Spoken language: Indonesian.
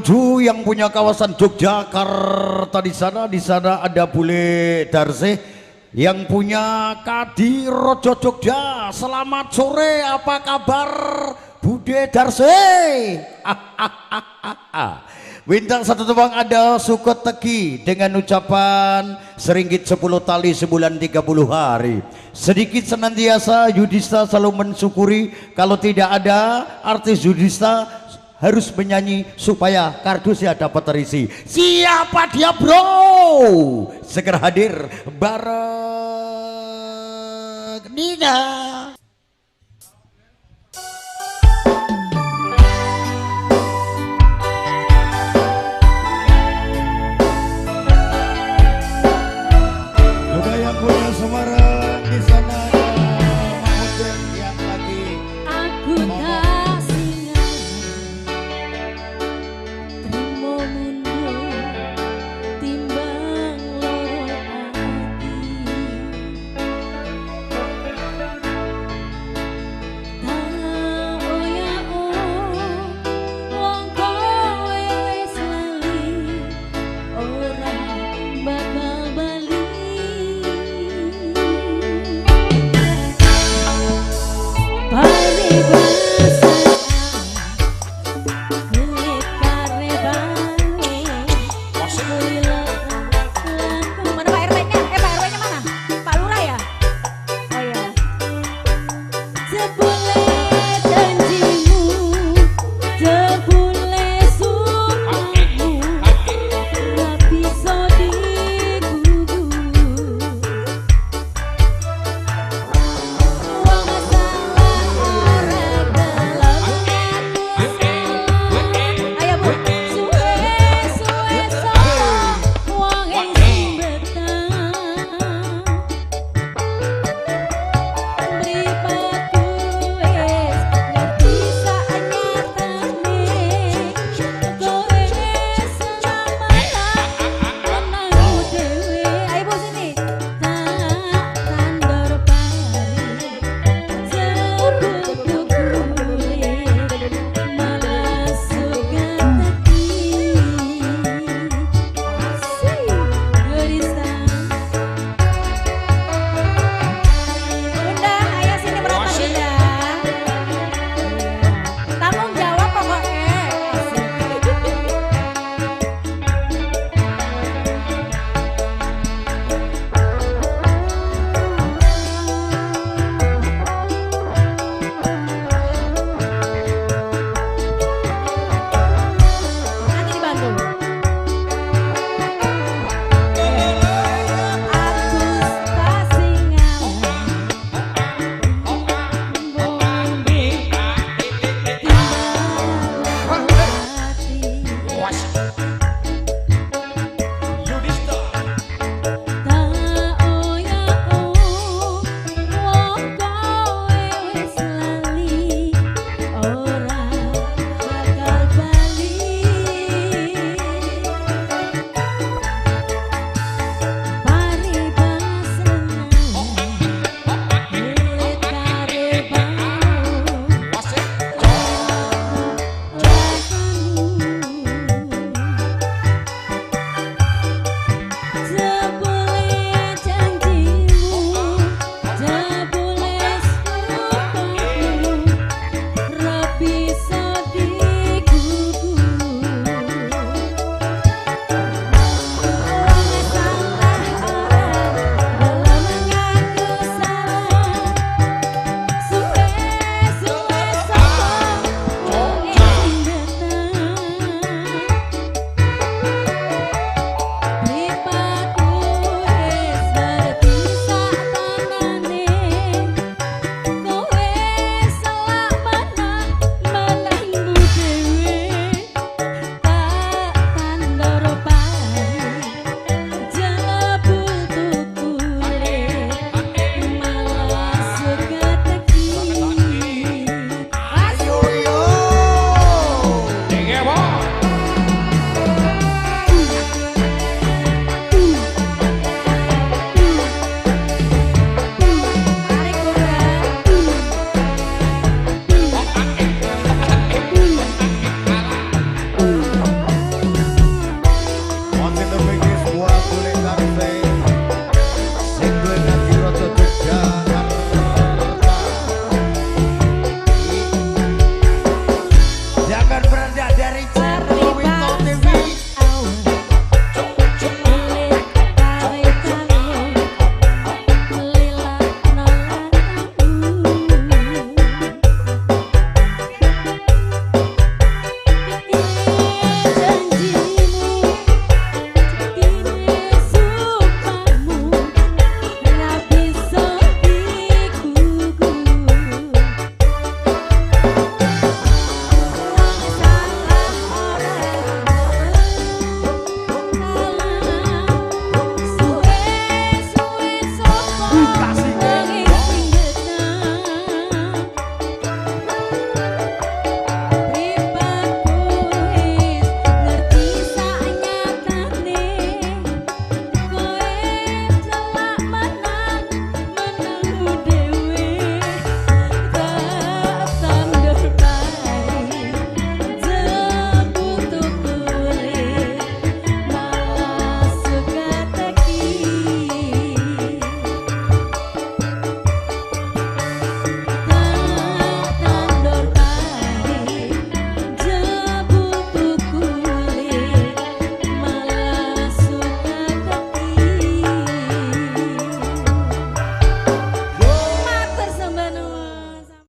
Yang punya kawasan Yogyakarta di sana ada Bule Darse yang punya Kadi Rojo Jogja. Selamat sore, apa kabar Bude Darse? Bintang satu tebang ada Sukot Teki dengan ucapan seringgit 10 tali sebulan 30 hari. Sedikit senantiasa Yudhista selalu mensyukuri, kalau tidak ada artis Yudhista harus menyanyi supaya kardusnya dapat terisi. Siapa dia bro? Segera hadir bareng Nina. Juga yang punya Semarang di sana ada Mahmud yang lagi aku tak